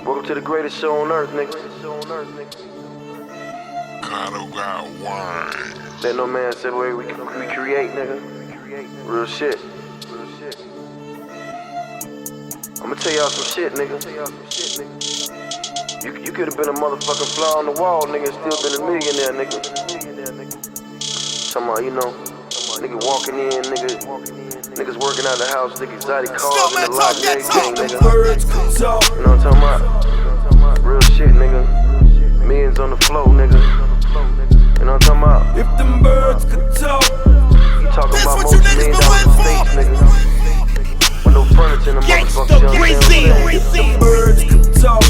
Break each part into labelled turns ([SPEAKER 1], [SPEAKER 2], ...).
[SPEAKER 1] Welcome to the greatest show on earth, nigga.
[SPEAKER 2] Cardo got wine.
[SPEAKER 1] Let no man say the way we create, nigga. Real shit. I'ma tell y'all some shit, nigga. You could have been a motherfucking fly on the wall, nigga, and still been a millionaire, nigga. Talking about, you know, nigga walking in, niggas working out the house, nigga, exotic cars in the lot, everything, nigga. You know what I'm talking about? Real shit, nigga. Millions on the floor, nigga. You know what I'm talking about?
[SPEAKER 3] If them birds could talk,
[SPEAKER 1] you talking about multi-million dollar estates, nigga. With no furniture in the motherfuckers, you know what I'm saying?
[SPEAKER 3] if them birds could talk,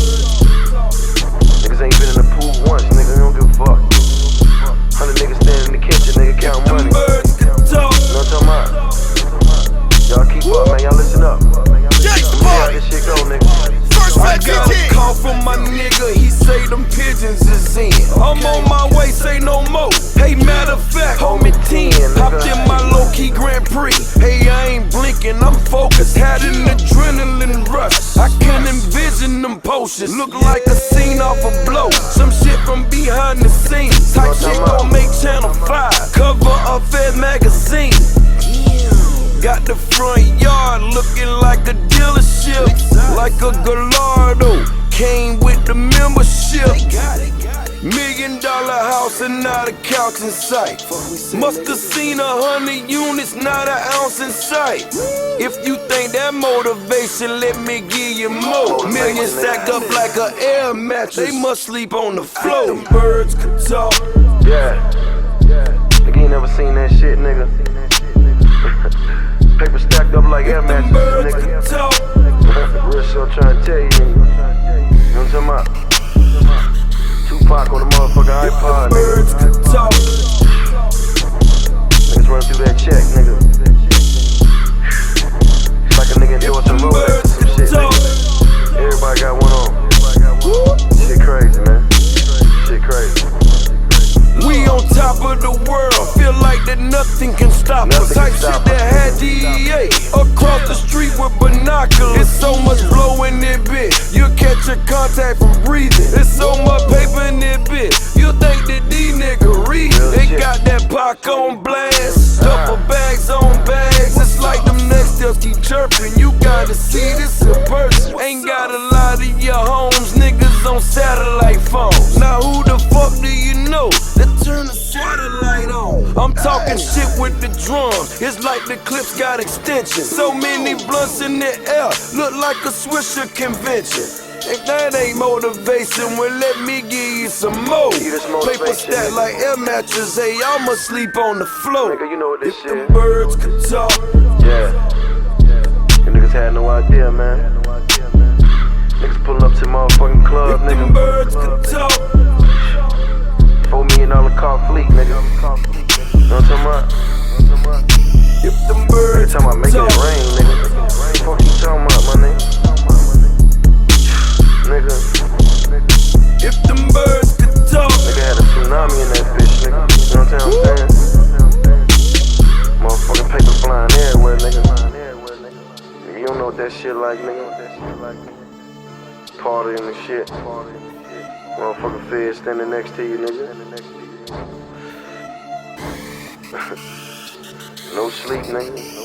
[SPEAKER 1] niggas ain't been in the pool once, nigga, they don't give a fuck. 100 niggas standing in the kitchen, nigga, count money. You know what I'm talking about? Y'all keep up, man, y'all listen up.
[SPEAKER 3] Gangsta
[SPEAKER 1] Let me how
[SPEAKER 3] Party.
[SPEAKER 1] this shit go, nigga.
[SPEAKER 3] I got a call from my nigga, he say them pigeons is in. I'm on my way, say no more. Hey, matter of fact, hold me 10. Hopped in my low-key Grand Prix. Hey, I ain't blinking, I'm focused. Had an adrenaline rush. I can envision them posters. Look like a scene off a blow. Some shit from behind the scenes. Type shit gon' make Channel 5. Cover of Fed magazine. Got the front yard looking like a dealership, like a Gallardo, came with the membership. $1 million house and not a couch in sight. Musta seen 100 units, not an ounce in sight. If you think that motivation, let me give you more. Millions stacked up like an air mattress, they must sleep on the floor. Them birds could talk.
[SPEAKER 1] Yeah. Nigga ain't never seen that shit, nigga. Paper stacked up like air mattresses, nigga. Real shit I'm trying to tell you, nigga. You know what I'm talking about? Tupac on the motherfucking iPod, nigga. Niggas run through that check, nigga. It's like a nigga endorsing Rolex or some shit, nigga. Everybody got one on. Shit crazy, man. Shit crazy.
[SPEAKER 3] We on top of the world, feel like that nothing can stop us. Type shit that had DEA across the street with binoculars. It's so much blow in that bit, you'll catch a contact from breathing. It's so much paper in that bit, you think that these niggas read. They got that Pac on blast, duffel bags on bags. It's like them next steps keep chirping. You gotta see this in person. Ain't got a lot of your homes, niggas on satellite phones. Now who the fuck do you know that turn the satellite on? I'm talking shit with the drums. It's like the clips got extensions. So many blunts in the air, look like a Swisher convention. If that ain't motivation, well let me give you some more. Paper stacked like air mattress, hey, I'ma sleep on the floor.
[SPEAKER 1] Nigga, you know what this
[SPEAKER 3] if
[SPEAKER 1] shit
[SPEAKER 3] them birds could talk.
[SPEAKER 1] Yeah. You niggas had no idea, man. Niggas pulling up to the motherfucking club,
[SPEAKER 3] if
[SPEAKER 1] nigga.
[SPEAKER 3] them birds could talk.
[SPEAKER 1] $4 million car fleet, nigga. You know what I'm talking about?
[SPEAKER 3] If them birds
[SPEAKER 1] talking about making it rain, nigga. What the fuck you talking about, my nigga? Nigga.
[SPEAKER 3] If them birds could talk.
[SPEAKER 1] Nigga had a tsunami in that bitch, nigga. You know what I'm saying? Motherfucking paper flying everywhere, nigga. You don't know what that shit like, nigga. Partying and shit. Motherfucking fed standing next to you, nigga. No sleep, nigga.